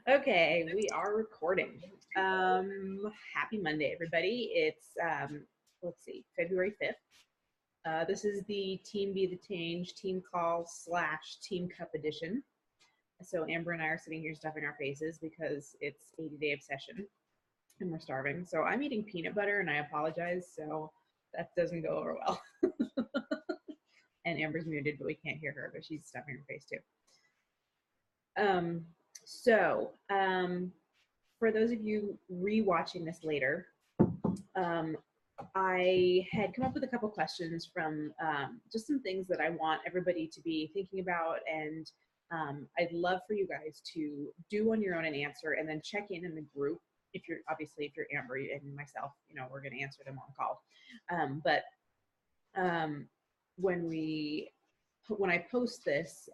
Okay, we are recording. Happy Monday, everybody. It's let's see, February 5th. This is the Team Be the Change Team Call / Team Cup edition. So Amber and I are sitting here stuffing our faces because it's 80-day obsession and we're starving. So I'm eating peanut butter and I apologize. So that doesn't go over well. And Amber's muted, but we can't hear her, but she's stuffing her face too. Um, so for those of you rewatching this later, I had come up with a couple questions from just some things that I want everybody to be thinking about, and I'd love for you guys to do on your own and answer, and then check in the group. If you're Amber and myself, we're going to answer them on call. But when I post this,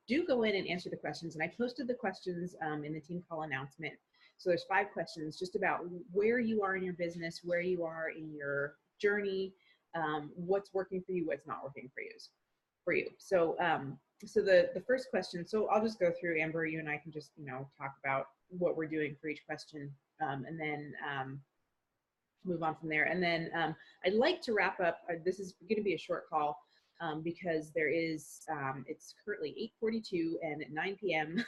do go in and answer the questions. And I posted the questions in the team call announcement. So there's 5 questions just about where you are in your business, where you are in your journey, what's working for you, what's not working for you. So the first question, so I'll just go through, Amber, you and I can just, talk about what we're doing for each question, and then move on from there. And then I'd like to wrap up. This is going to be a short call because there is, it's currently 8:42 and at 9 p.m.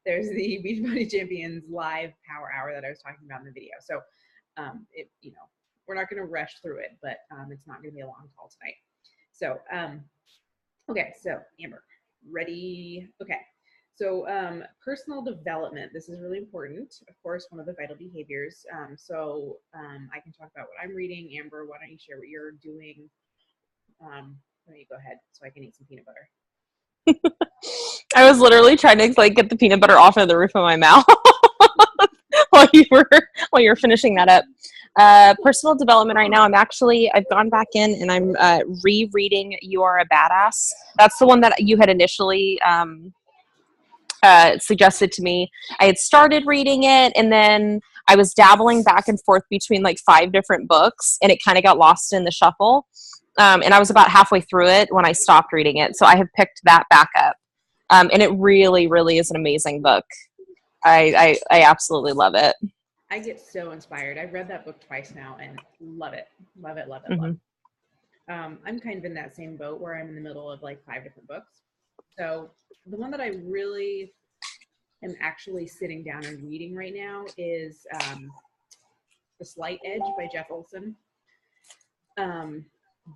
there's the Beachbody Champions live power hour that I was talking about in the video. So we're not going to rush through it, but it's not going to be a long call tonight. So, okay. So Amber, ready? Okay. So personal development, this is really important. Of course, one of the vital behaviors. I can talk about what I'm reading. Amber, why don't you share what you're doing? Why don't you go ahead so I can eat some peanut butter? I was literally trying to get the peanut butter off of the roof of my mouth while you were finishing that up. Personal development right now. I've gone back in and I'm rereading You Are a Badass. That's the one that you had initially suggested to me. I had started reading it and then I was dabbling back and forth between 5 different books and it kind of got lost in the shuffle. And I was about halfway through it when I stopped reading it. So I have picked that back up. And it really, really is an amazing book. I absolutely love it. I get so inspired. I've read that book twice now and love it. Love it, love it, Mm-hmm. love it. I'm kind of in that same boat where I'm in the middle of 5 different books. So the one that I really am actually sitting down and reading right now is The Slight Edge by Jeff Olson.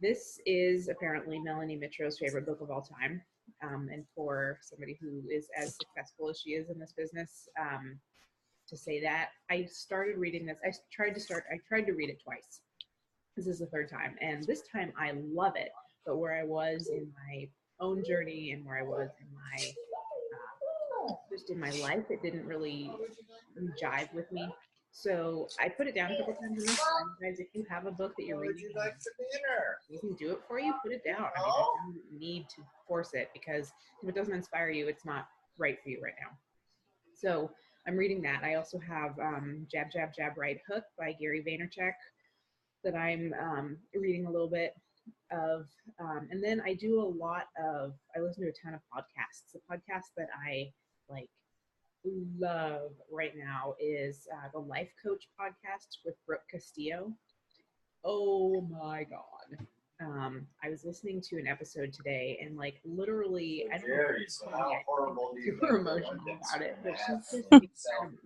This is apparently Melanie Mitro's favorite book of all time. And for somebody who is as successful as she is in this business, to say that, I started reading this. I tried to read it twice. This is the 3rd time. And this time I love it. But where I was in my own journey and where I was in my just in my life, it didn't really jive with me. So I put it down a couple times. And next time, guys, if you have a book that you're reading, you can do it for you, put it down. I mean, there's no need to force it because if it doesn't inspire you, it's not right for you right now. So I'm reading that. I also have Jab, Jab, Jab, Right Hook by Gary Vaynerchuk that I'm reading a little bit of. And then I listen to a ton of podcasts. The podcast that I love right now is the Life Coach podcast with Brooke Castillo. Oh my God. I was listening to an episode today and literally, I don't know, super emotional about it, but she's just incredible.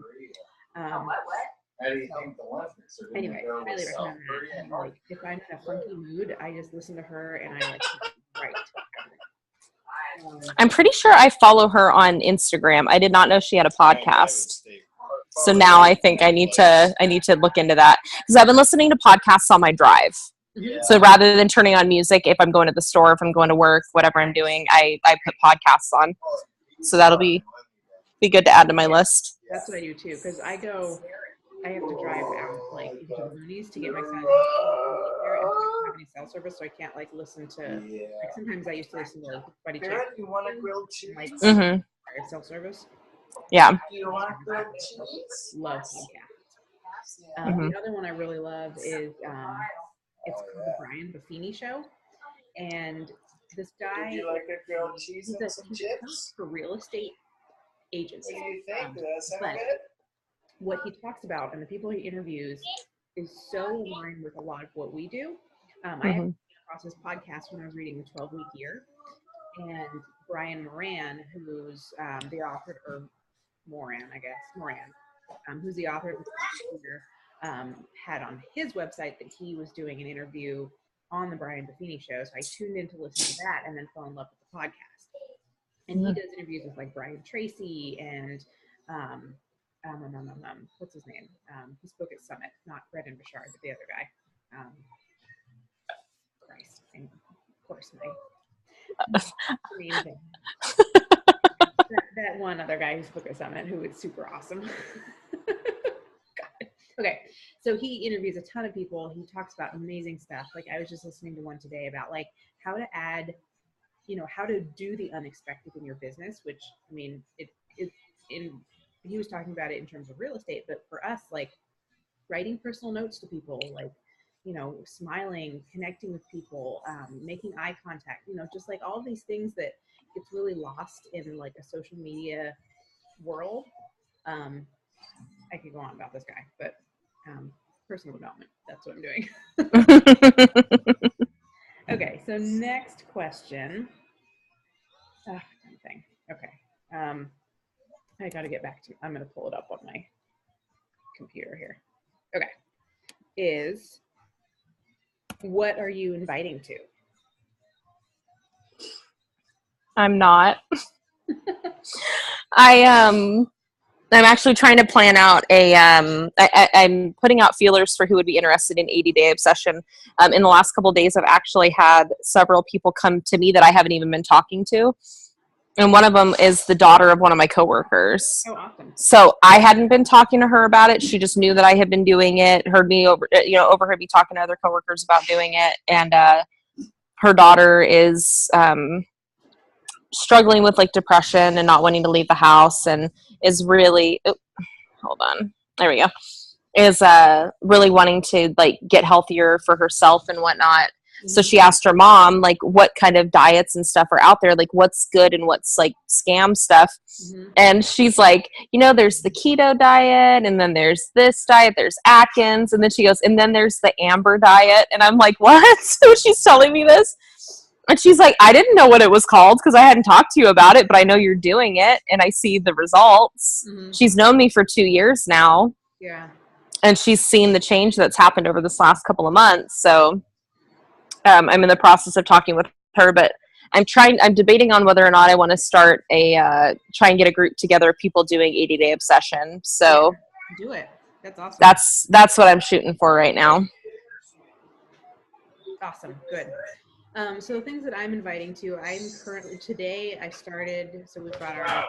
Anyway, highly recommend that. And, if I'm in a funky mood, I just listen to her and I right. I'm pretty sure I follow her on Instagram. I did not know she had a podcast. So now I think I need to look into that because I've been listening to podcasts on my drive. Yeah. So rather than turning on music, if I'm going to the store, if I'm going to work, whatever I'm doing, I put podcasts on. So that'll be good to add to my list. That's what I do too, because I have to drive out into the boonies to get my son there, and I don't have any cell service, so I can't listen to. Sometimes I used to listen to Buddy Champions. You want a grilled cheese? Cell service. Yeah. Do you want grilled cheese? Love podcasts. The other one I really love is it's called the Brian Buffini Show, and this guy, would you like a grilled cheese and some chips? For real estate ages. What do you think? Um, Does that sound but good? what he talks about and the people he interviews is so aligned with a lot of what we do. I Mhm. have across this podcast when I was reading the 12-week year, and Brian Moran, who's the author, or Moran, I guess, Moran, who's the author of the 12-week year, had on his website that he was doing an interview on the Brian Buffini show. So I tuned in to listen to that and then fell in love with the podcast. And he does interviews with like Brian Tracy and what's his name? He spoke at Summit, not Brendan Bouchard, but the other guy. Christ, of course, my name thing. that one other guy who spoke at Summit who is super awesome. Okay, so he interviews a ton of people. He talks about amazing stuff. Like I was just listening to one today about like how to add, how to do the unexpected in your business, which I mean, he was talking about it in terms of real estate, but for us, like writing personal notes to people, like, smiling, connecting with people, making eye contact, just like all these things that gets really lost in like a social media world. I could go on about this guy, but personal development, that's what I'm doing. Okay, so next question. Thing. Okay. I got to get back to, I'm going to pull it up on my computer here. Okay. Is, what are you inviting to? I'm not. I'm actually trying to plan out I'm putting out feelers for who would be interested in 80-day obsession. In the last couple of days, I've actually had several people come to me that I haven't even been talking to. And one of them is the daughter of one of my coworkers. Oh, awesome. So I hadn't been talking to her about it. She just knew that I had been doing it, overheard me talking to other coworkers about doing it. And her daughter is struggling with like depression and not wanting to leave the house, and is really hold on, there we go, is really wanting to like get healthier for herself and whatnot. So she asked her mom like what kind of diets and stuff are out there, like what's good and what's like scam stuff. And she's like, there's the keto diet, and then there's this diet, there's Atkins, and then she goes, and then there's the Amber diet. And I'm like, what? So she's telling me this. And she's like, I didn't know what it was called because I hadn't talked to you about it, but I know you're doing it and I see the results. She's known me for 2 years now. Yeah. And she's seen the change that's happened over this last couple of months. So I'm in the process of talking with her, but I'm debating on whether or not I want to start try and get a group together of people doing 80-day obsession. So yeah, do it. That's awesome. That's what I'm shooting for right now. Awesome. Good. So the things that I'm inviting to, today I started, so we've got our,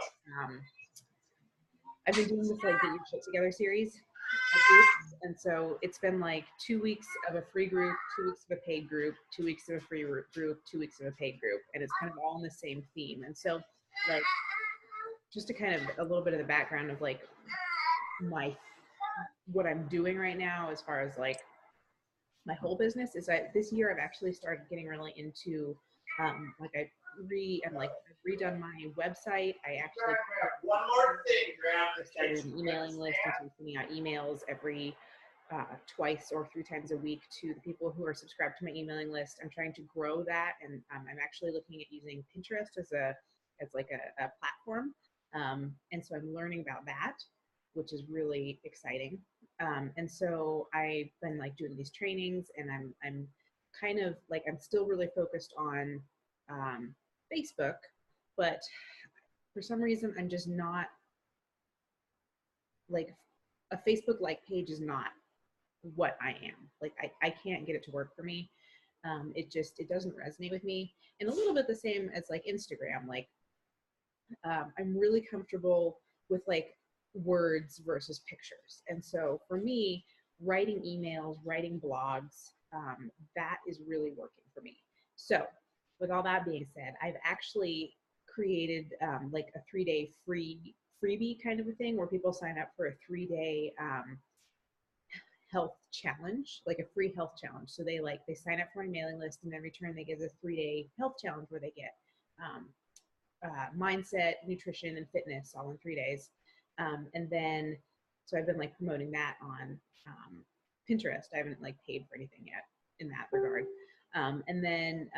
I've been doing this like Get Your Shit Together series of groups. And so it's been like 2 weeks of a free group, 2 weeks of a paid group, 2 weeks of a free group, 2 weeks of a paid group. And it's kind of all in the same theme. And so like, just to kind of a little bit of the background of like what I'm doing right now, as far as like my whole business, is that this year I've actually started getting really into I've redone my website. I actually One more thing, Graham. started an emailing list, and so I'm sending out emails every twice or 3 times a week to the people who are subscribed to my emailing list. I'm trying to grow that, and I'm actually looking at using Pinterest as a platform, and so I'm learning about that, which is really exciting. And so I've been like doing these trainings, and I'm kind of like, I'm still really focused on Facebook, but for some reason I'm just not like, a Facebook like page is not what I am. Like I can't get it to work for me. It doesn't resonate with me. And a little bit the same as like Instagram. Like I'm really comfortable with like words versus pictures. And so for me, writing emails, writing blogs, that is really working for me. So with all that being said, I've actually created like a 3-day freebie kind of a thing where people sign up for a 3-day health challenge, like a free health challenge. So they sign up for my mailing list, and in return they get a 3-day health challenge where they get mindset, nutrition, and fitness all in 3 days. And then, so I've been like promoting that on Pinterest. I haven't like paid for anything yet in that regard. And then,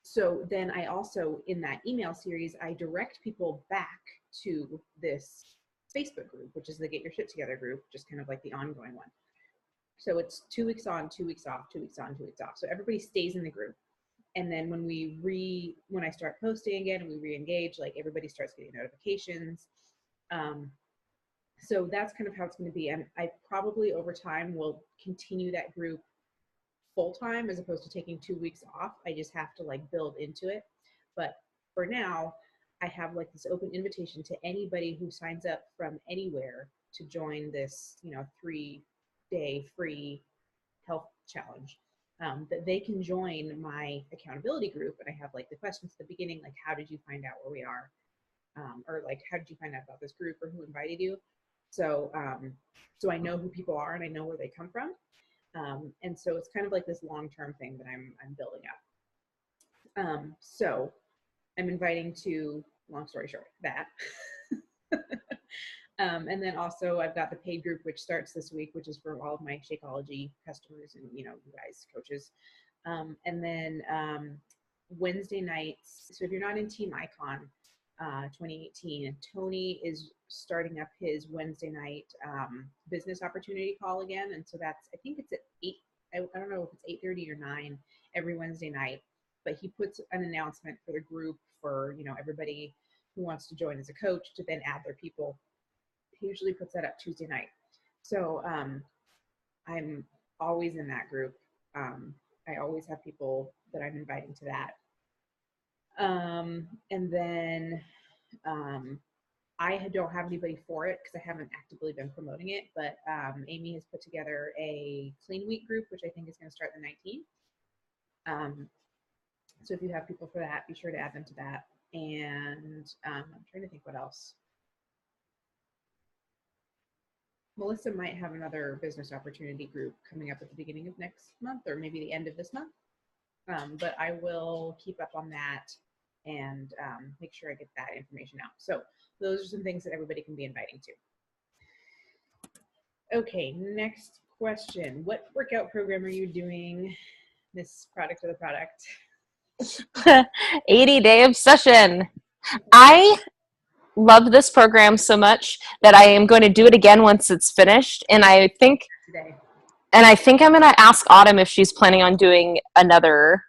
so then I also, in that email series, I direct people back to this Facebook group, which is the Get Your Shit Together group, just kind of like the ongoing one. So it's 2 weeks on, 2 weeks off, 2 weeks on, 2 weeks off. So everybody stays in the group. And then when I start posting again and we re-engage, like everybody starts getting notifications. So that's kind of how it's going to be. And I probably over time will continue that group full time as opposed to taking 2 weeks off. I just have to like build into it. But for now, I have like this open invitation to anybody who signs up from anywhere to join this, 3-day free health challenge. That they can join my accountability group. And I have like the questions at the beginning, like how did you find out where we are? Or like, how did you find out about this group or who invited you? So, so I know who people are and I know where they come from. And so it's kind of like this long-term thing that I'm building up. So I'm inviting to, long story short, that. And then also I've got the paid group, which starts this week, which is for all of my Shakeology customers and, you guys, coaches. And then Wednesday nights, so if you're not in Team Icon 2018, Tony is starting up his Wednesday night business opportunity call again. And so that's, I think it's at 8, I don't know if it's 8:30 or 9 every Wednesday night, but he puts an announcement for the group for, everybody who wants to join as a coach to then add their people. He usually puts that up Tuesday night. So I'm always in that group. I always have people that I'm inviting to that. And then I don't have anybody for it because I haven't actively been promoting it, but Amy has put together a clean week group, which I think is going to start the 19th. So if you have people for that, be sure to add them to that. And I'm trying to think what else. Melissa might have another business opportunity group coming up at the beginning of next month or maybe the end of this month. But I will keep up on that and make sure I get that information out. So those are some things that everybody can be inviting to. Okay, next question. What workout program are you doing, Miss Product of the Product? 80-day obsession. I love this program so much that I am going to do it again once it's finished. And I think Today. I'm going to ask Autumn if she's planning on doing another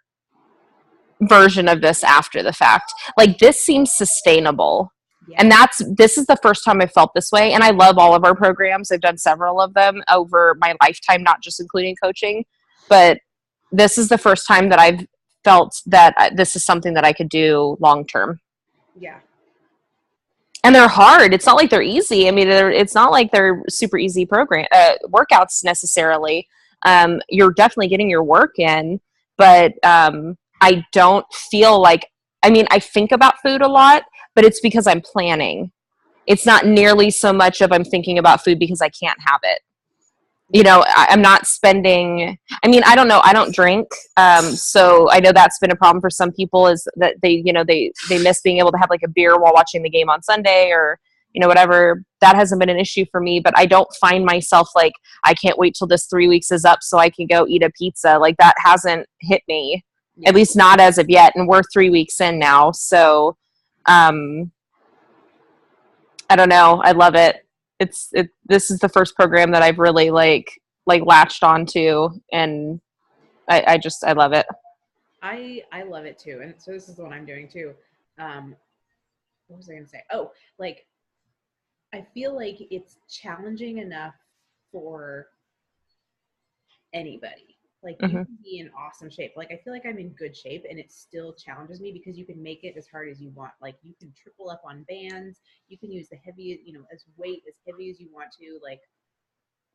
version of this after the fact. Like, this seems sustainable. Yeah. And this is the first time I felt this way. And I love all of our programs. I've done several of them over my lifetime, not just including coaching, but this is the first time that I've felt that this is something that I could do long-term. Yeah. And they're hard. It's not like they're easy. I mean, it's not like they're super easy workouts necessarily. You're definitely getting your work in, but I don't feel like, I think about food a lot, but it's because I'm planning. It's not nearly so much of I'm thinking about food because I can't have it. I'm not spending, I don't know. I don't drink. So I know that's been a problem for some people is that they miss being able to have like a beer while watching the game on Sunday or, whatever. That hasn't been an issue for me, but I don't find myself like, I can't wait till this 3 weeks is up so I can go eat a pizza. Like that hasn't hit me, at least not as of yet. And we're 3 weeks in now. So, I don't know. I love it. This is the first program that I've really like latched onto, and I love it. I love it too. And so this is the one I'm doing too. What was I going to say? Oh, like, I feel like it's challenging enough for anybody. Like, you can be in awesome shape. Like, I feel like I'm in good shape and it still challenges me because you can make it as hard as you want. Like, you can triple up on bands. You can use the heavy, as weight as heavy as you want to. Like,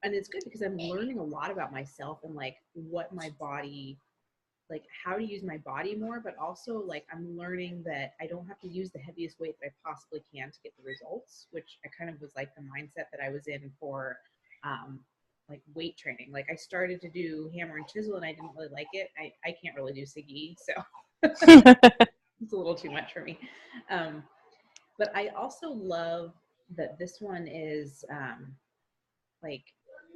and it's good because I'm learning a lot about myself and like what my body, like how to use my body more, but also like I'm learning that I don't have to use the heaviest weight that I possibly can to get the results, which I kind of was like the mindset that I was in for like weight training. Like I started to do hammer and chisel and I didn't really like it. I can't really do Siggy, so It's a little too much for me. But I also love that this one is like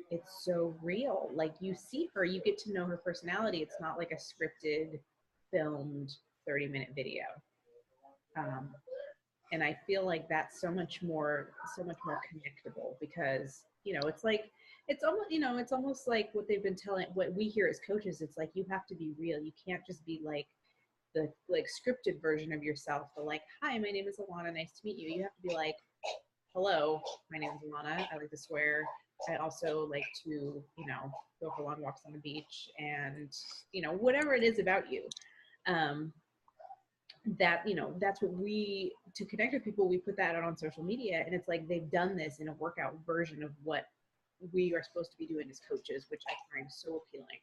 it's so real. Like you see her, you get to know her personality. It's not like a scripted, filmed 30-minute video. Um, and I feel like that's so much more connectable because it's like it's almost like what they've been telling what we hear as coaches. It's like you have to be real. You can't just be like the like scripted version of yourself. The like, hi, my name is Alana. Nice to meet you. You have to be like, hello, my name is Alana. I like to swear. I also like to, go for long walks on the beach and, whatever it is about you. That's what to connect with people, we put that out on social media, and it's like they've done this in a workout version of what we are supposed to be doing as coaches, which I find so appealing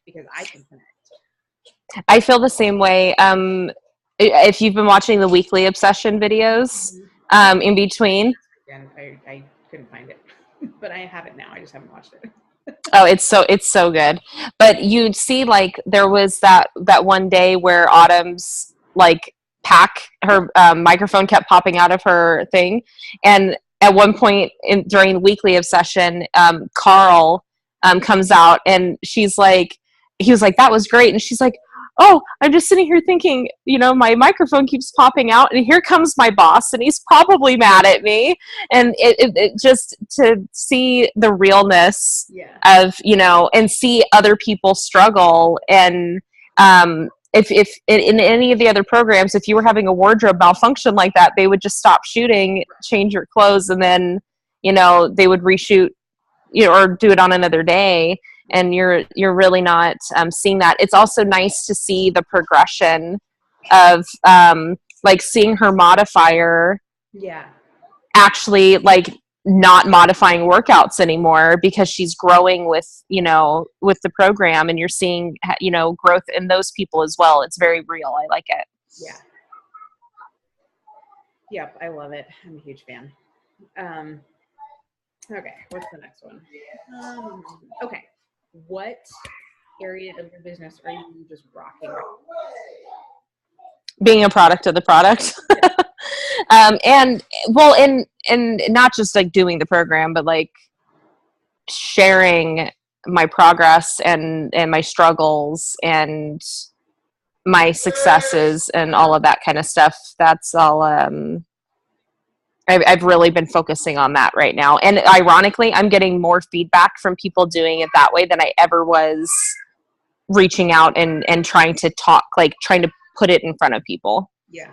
because I can connect. I feel the same way. If you've been watching the weekly obsession videos, in between. And I couldn't find it, but I have it now. I just haven't watched it. Oh, it's so good. But you'd see like there was that one day where Autumn's like her microphone kept popping out of her thing, and at one point during the weekly obsession, Carl comes out and he was like, that was great, and she's like, oh, I'm just sitting here thinking, my microphone keeps popping out, and here comes my boss, and he's probably mad at me. And it just to see the realness of, and see other people struggle. And if in any of the other programs, if you were having a wardrobe malfunction like that, they would just stop shooting, change your clothes, and then, they would reshoot, or do it on another day. And you're really not seeing that. It's also nice to see the progression of like seeing her modifier actually like not modifying workouts anymore because she's growing with with the program, and you're seeing growth in those people as well. It's very real. I like it. Yep, I love it. I'm a huge fan. Okay, what's the next one? Okay, what area of your business are you just rocking? Being a product of the product. And well, and not just like doing the program, but like sharing my progress and my struggles and my successes and all of that kind of stuff. That's all. I've really been focusing on that right now. And ironically, I'm getting more feedback from people doing it that way than I ever was reaching out and trying to talk, like trying to put it in front of people. Yeah.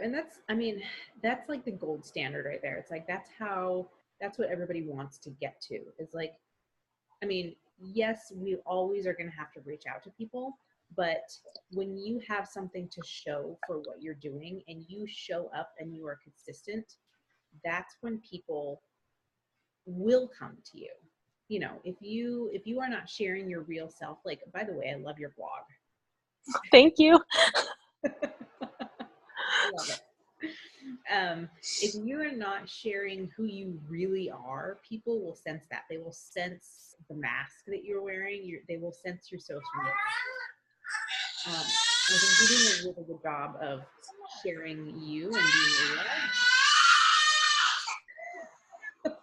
And that's like the gold standard right there. It's like, that's what everybody wants to get to. It's like, yes, we always are going to have to reach out to people, but when you have something to show for what you're doing and you show up and you are consistent, that's when people will come to you. If you are not sharing your real self, like, by the way, I love your blog. Thank you. I love it. If you are not sharing who you really are, people will sense that. They will sense the mask that you're wearing. They will sense your social media. I think you're doing a really good job of sharing you and being real.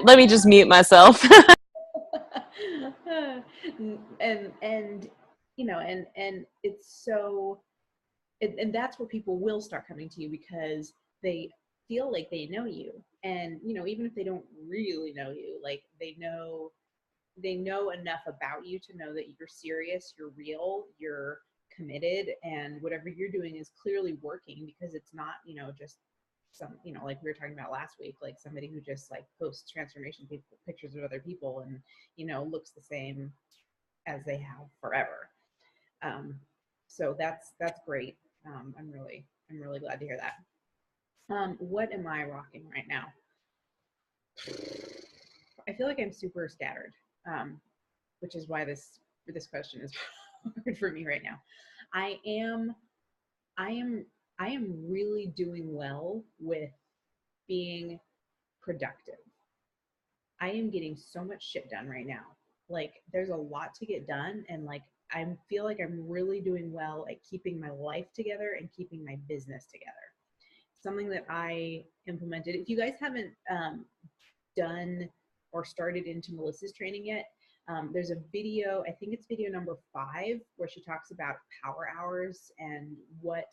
Let me just mute myself. and it's so, and that's where people will start coming to you because they feel like they know you. And, even if they don't really know you, like they know enough about you to know that you're serious, you're real, you're committed, and whatever you're doing is clearly working because it's not, just some, like we were talking about last week, like somebody who just like posts transformation pictures of other people and, looks the same as they have forever. So that's great. I'm really glad to hear that. What am I rocking right now? I feel like I'm super scattered, which is why this question is hard for me right now. I am really doing well with being productive. I am getting so much shit done right now. Like there's a lot to get done, and like I feel like I'm really doing well at keeping my life together and keeping my business together. Something that I implemented. If you guys haven't done or started into Melissa's training yet, there's a video, I think it's video number 5, where she talks about power hours and what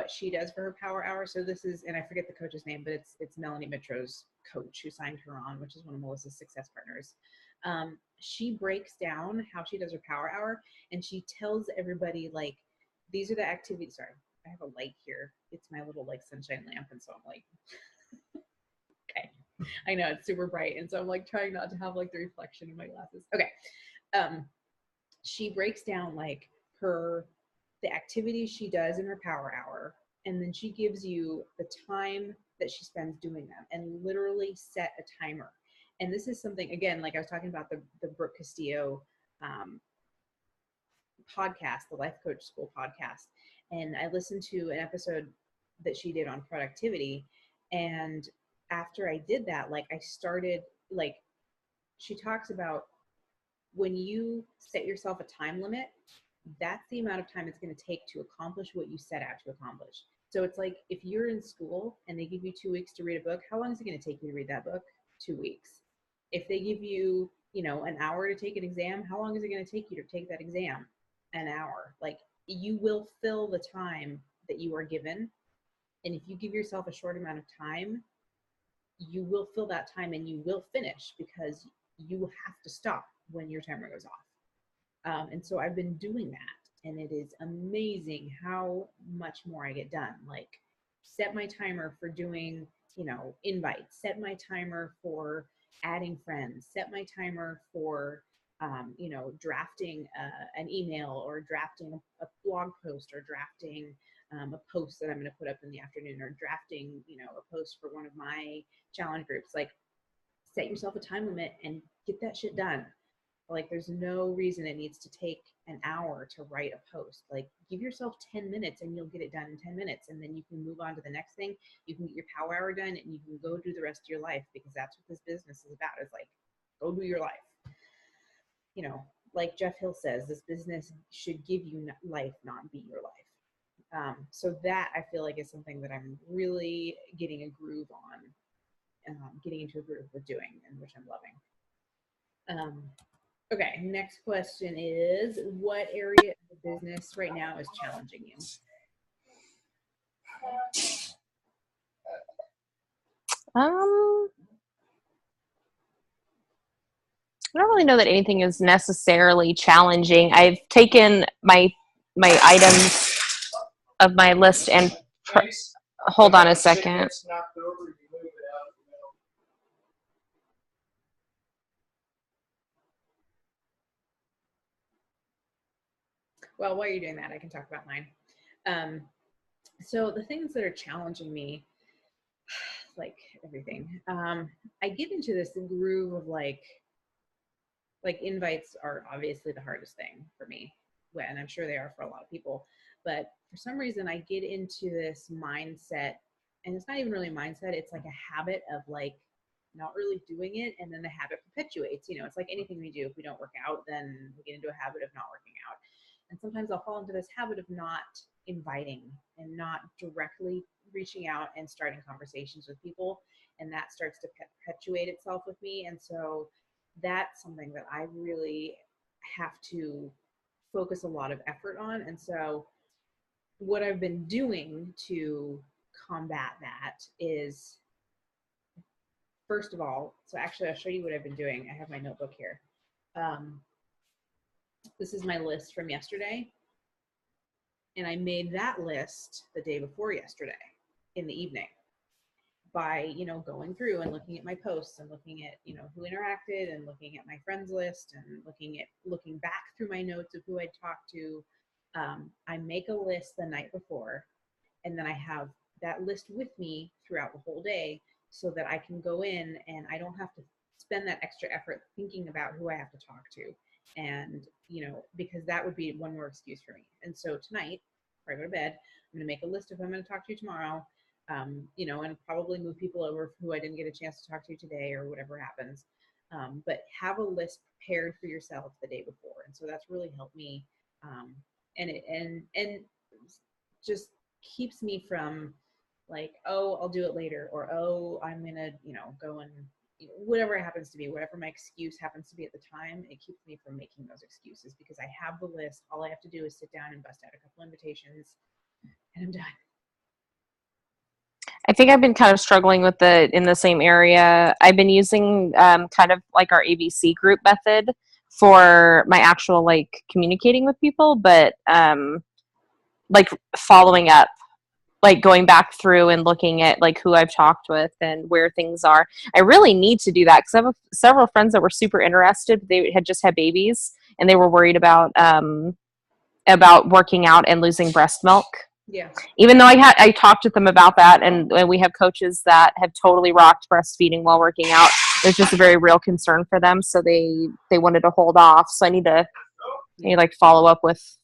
she does for her power hour. So this is, and I forget the coach's name, but it's Melanie Mitro's coach who signed her on, which is one of Melissa's success partners. She breaks down how she does her power hour, and she tells everybody, like, these are the activities. Sorry, I have a light here. It's my little like sunshine lamp, and so I'm like, okay, I know it's super bright, and so I'm like trying not to have like the reflection in my glasses. Okay, she breaks down like the activities she does in her power hour, and then she gives you the time that she spends doing them, and literally set a timer. And this is something, again, like I was talking about the Brooke Castillo podcast, the Life Coach School podcast, and I listened to an episode that she did on productivity. And after I did that, like I started, like, she talks about when you set yourself a time limit, that's the amount of time it's going to take to accomplish what you set out to accomplish. So it's like if you're in school and they give you 2 weeks to read a book, how long is it going to take you to read that book? 2 weeks. If they give you, an hour to take an exam, how long is it going to take you to take that exam? An hour. Like, you will fill the time that you are given. And if you give yourself a short amount of time, you will fill that time and you will finish, because you will have to stop when your timer goes off. And so I've been doing that, and it is amazing how much more I get done. Like, set my timer for doing, invites, set my timer for adding friends, set my timer for, drafting an email, or drafting a blog post, or drafting a post that I'm going to put up in the afternoon, or drafting, a post for one of my challenge groups. Like, set yourself a time limit and get that shit done. Like, there's no reason it needs to take an hour to write a post. Like, give yourself 10 minutes and you'll get it done in 10 minutes. And then you can move on to the next thing. You can get your power hour done, and you can go do the rest of your life, because that's what this business is about. Is like, go do your life. Like Jeff Hill says, this business should give you life, not be your life. So that, I feel like, is something that I'm really getting a groove on, getting into a groove with doing, and which I'm loving. Okay, next question is, what area of the business right now is challenging you? I don't really know that anything is necessarily challenging. I've taken my items of my list and hold on a second. Well, while you're doing that, I can talk about mine. So the things that are challenging me, like everything, I get into this groove of like invites are obviously the hardest thing for me, and I'm sure they are for a lot of people. But for some reason, I get into this mindset, and it's not even really a mindset. It's like a habit of like not really doing it, and then the habit perpetuates. It's like anything we do. If we don't work out, then we get into a habit of not working out. And sometimes I'll fall into this habit of not inviting and not directly reaching out and starting conversations with people. And that starts to perpetuate itself with me. And so that's something that I really have to focus a lot of effort on. And so what I've been doing to combat that is, first of all, so actually I'll show you what I've been doing. I have my notebook here. This is my list from yesterday. And I made that list the day before yesterday in the evening by, going through and looking at my posts and looking at, who interacted, and looking at my friends list, and looking back through my notes of who I'd talked to. I make a list the night before, and then I have that list with me throughout the whole day, so that I can go in and I don't have to spend that extra effort thinking about who I have to talk to. And, because that would be one more excuse for me. And so tonight, before I go to bed, I'm going to make a list of who I'm going to talk to tomorrow, and probably move people over who I didn't get a chance to talk to today, or whatever happens. but have a list prepared for yourself the day before. And so that's really helped me. And just keeps me from like, oh, I'll do it later, or oh, I'm gonna, go and whatever it happens to be, whatever my excuse happens to be at the time, it keeps me from making those excuses because I have the list. All I have to do is sit down and bust out a couple invitations, and I'm done. I think I've been kind of struggling with in the same area. I've been using kind of like our ABC group method for my actual like communicating with people, but like following up, like going back through and looking at like who I've talked with and where things are. I really need to do that because I have several friends that were super interested. They had just had babies and they were worried about working out and losing breast milk. Yeah. Even though I talked with them about that, and we have coaches that have totally rocked breastfeeding while working out. It's just a very real concern for them, so they wanted to hold off. So I need to like follow up with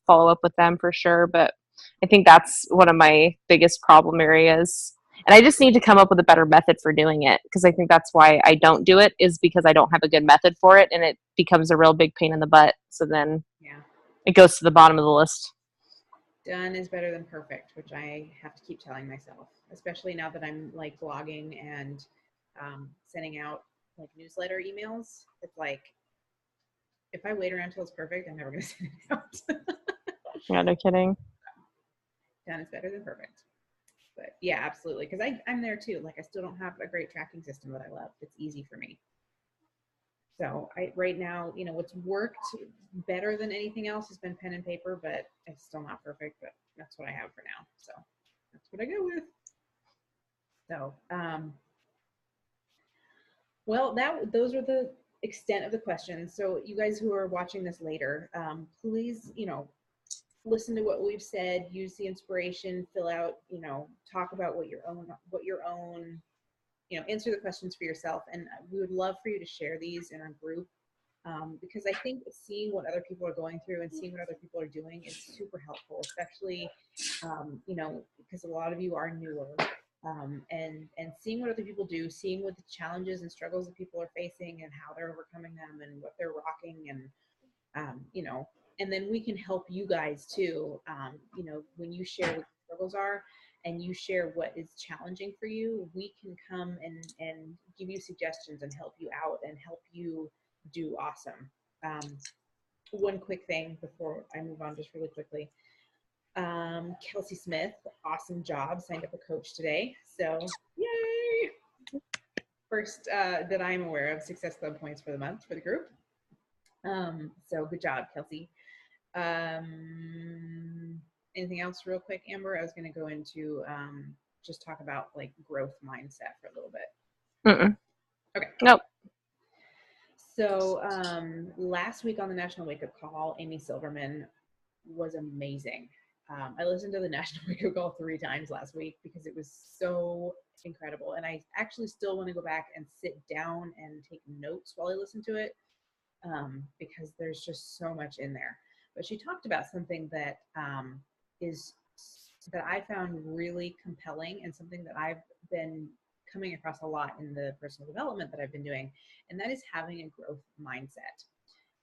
them for sure. But I think that's one of my biggest problem areas, and I just need to come up with a better method for doing it because I think that's why I don't do it is because I don't have a good method for it, and it becomes a real big pain in the butt. So then it goes to the bottom of the list. Done is better than perfect, which I have to keep telling myself, especially now that I'm like blogging and sending out like newsletter emails. It's like, if I wait around until it's perfect, I'm never going to send it out. Yeah, no kidding. Done is better than perfect. But yeah, absolutely. Because I'm there too. Like I still don't have a great tracking system that I love. It's easy for me. So right now, what's worked better than anything else has been pen and paper, but it's still not perfect, but that's what I have for now. So that's what I go with. So, well, those are the extent of the questions. So you guys who are watching this later, please, listen to what we've said, use the inspiration, fill out, talk about what your own, answer the questions for yourself. And we would love for you to share these in our group. Because I think seeing what other people are going through and seeing what other people are doing is super helpful, especially, because a lot of you are newer, and seeing what other people do, seeing what the challenges and struggles that people are facing and how they're overcoming them and what they're rocking and, and then we can help you guys too. When you share what the struggles are and you share what is challenging for you, we can come and give you suggestions and help you out and help you do awesome. One quick thing before I move on, just really quickly. Kelsey Smith, awesome job, signed up a coach today. So yay! First that I'm aware of Success Club points for the month for the group. So good job, Kelsey. Anything else real quick, Amber? I was going to go into just talk about like growth mindset for a little bit. Mm-mm. Okay. Nope. So last week on the National Wake Up Call, Amy Silverman was amazing. I listened to the National Wake Up Call 3 times last week because it was so incredible. And I actually still want to go back and sit down and take notes while I listen to it because there's just so much in there. But she talked about something that that I found really compelling and something that I've been coming across a lot in the personal development that I've been doing, and that is having a growth mindset.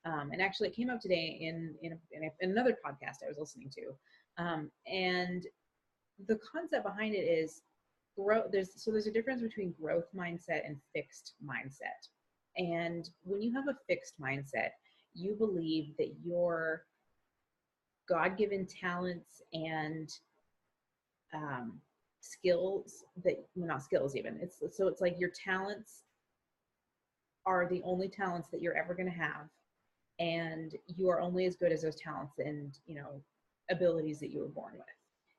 And actually, it came up today in another podcast I was listening to, and the concept behind it is growth. There's a difference between growth mindset and fixed mindset. And when you have a fixed mindset, you believe that your God-given talents and skills not skills even. It's like your talents are the only talents that you're ever going to have, and you are only as good as those talents and abilities that you were born with.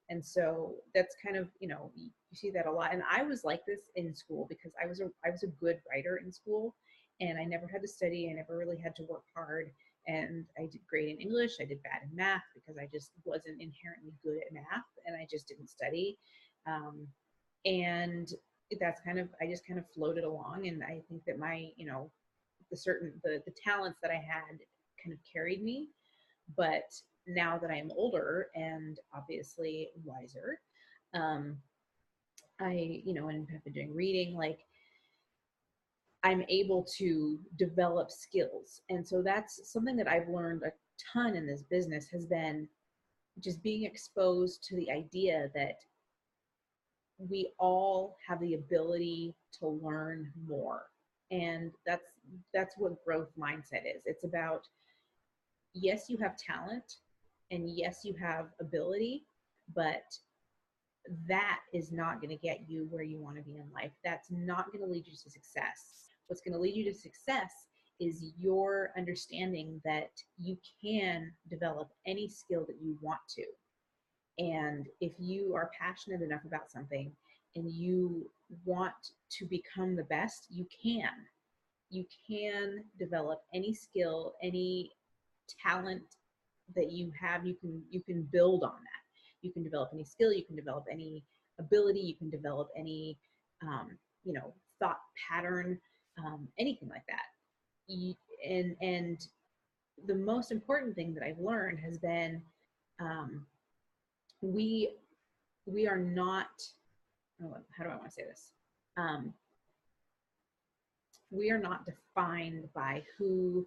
And so that's kind of you see that a lot. And I was like this in school because I was a good writer in school, and I never had to study. I never really had to work hard. And I did great in English. I did bad in math because I just wasn't inherently good at math, and I just didn't study. And that's I just kind of floated along. And I think that my, the talents that I had kind of carried me. But now that I'm older and obviously wiser, I, and have been doing reading, like I'm able to develop skills. And so that's something that I've learned a ton in this business, has been just being exposed to the idea that we all have the ability to learn more. And that's what growth mindset is. It's about, yes, you have talent, and yes, you have ability, but that is not going to get you where you want to be in life. That's not going to lead you to success. What's going to lead you to success is your understanding that you can develop any skill that you want to. And if you are passionate enough about something and you want to become the best, you can. You can develop any skill, any talent that you have. You can build on that. You can develop any skill. You can develop any ability. You can develop any thought pattern, anything like that. And the most important thing that I've learned has been, we are not, how do I want to say this? We are not defined by who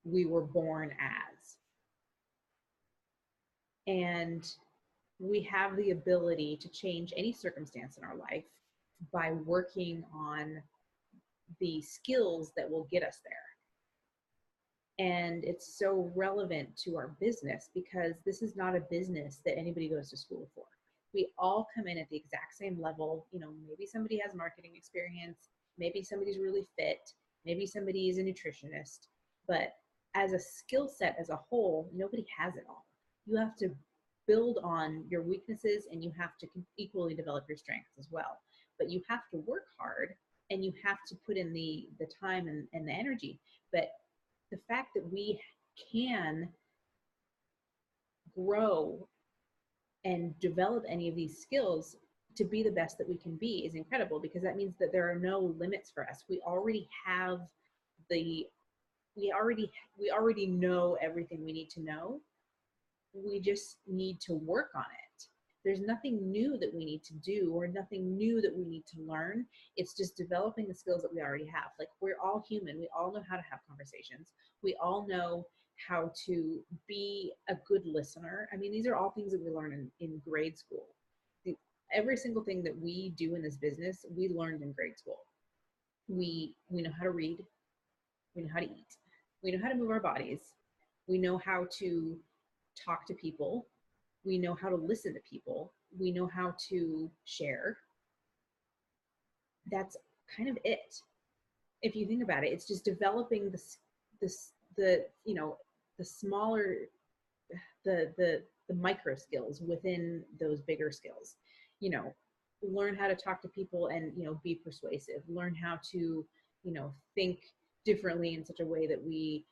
we were born as. And we have the ability to change any circumstance in our life by working on the skills that will get us there. And it's so relevant to our business, because this is not a business that anybody goes to school for. We all come in at the exact same level. Maybe somebody has marketing experience, maybe somebody's really fit, maybe somebody is a nutritionist, but as a skill set as a whole, nobody has it all. You have to build on your weaknesses, and you have to equally develop your strengths as well. But you have to work hard, and you have to put in the time and the energy. But the fact that we can grow and develop any of these skills to be the best that we can be is incredible, because that means that there are no limits for us. We already have we already know everything we need to know. We just need to work on it. There's nothing new that we need to do, or nothing new that we need to learn. It's just developing the skills that we already have. Like, we're all human. We all know how to have conversations. We all know how to be a good listener. I mean, these are all things that we learn in grade school. Every single thing that we do in this business, we learned in grade school. We know how to read. We know how to eat. We know how to move our bodies. We know how to talk to people. We know how to listen to people. We know how to share. That's kind of it. If you think about it, it's just developing the smaller, the micro skills within those bigger skills. Learn how to talk to people and, be persuasive. Learn how to, think differently in such a way that we,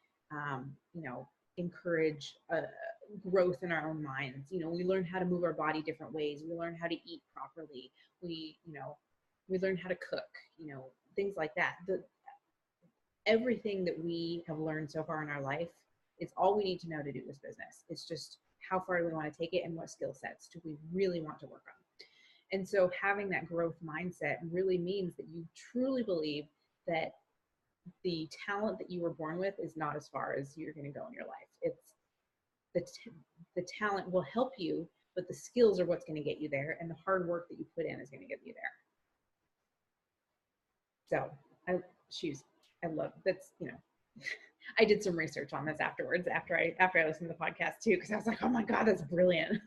encourage growth in our own minds. We learn how to move our body different ways. We learn how to eat properly. We learn how to cook, things like that. Everything that we have learned so far in our life, it's all we need to know to do this business. It's just how far do we want to take it, and what skill sets do we really want to work on. And so having that growth mindset really means that you truly believe that the talent that you were born with is not as far as you're going to go in your life. It's the talent will help you, but the skills are what's going to get you there, and the hard work that you put in is going to get you there. So I love that's, I did some research on this afterwards, after I listened to the podcast too, because I was like, oh my God, that's brilliant.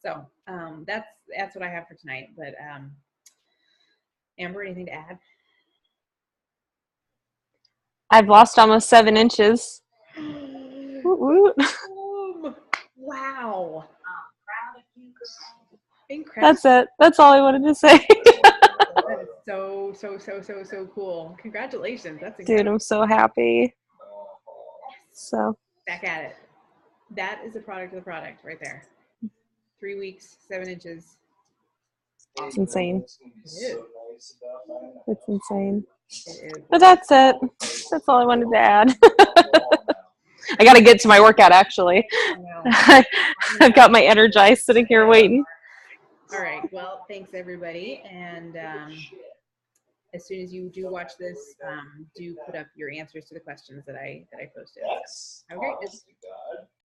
So that's what I have for tonight. But Amber, anything to add? I've lost almost 7 inches. Woot, woot. Wow. Proud of you, girl. Incredible. That's it. That's all I wanted to say. That is so cool. Congratulations. That's incredible. Dude, I'm so happy. So Back at it. That is the product of the product right there. 3 weeks, 7 inches. it's insane. It is. It's insane. It is. But that's it. That's all I wanted to add. I got to get to my workout, actually. I know. I've got my Energize sitting here waiting. All right. Well, thanks everybody. And as soon as you do watch this, do put up your answers to the questions that I posted. That's Okay. honest to God.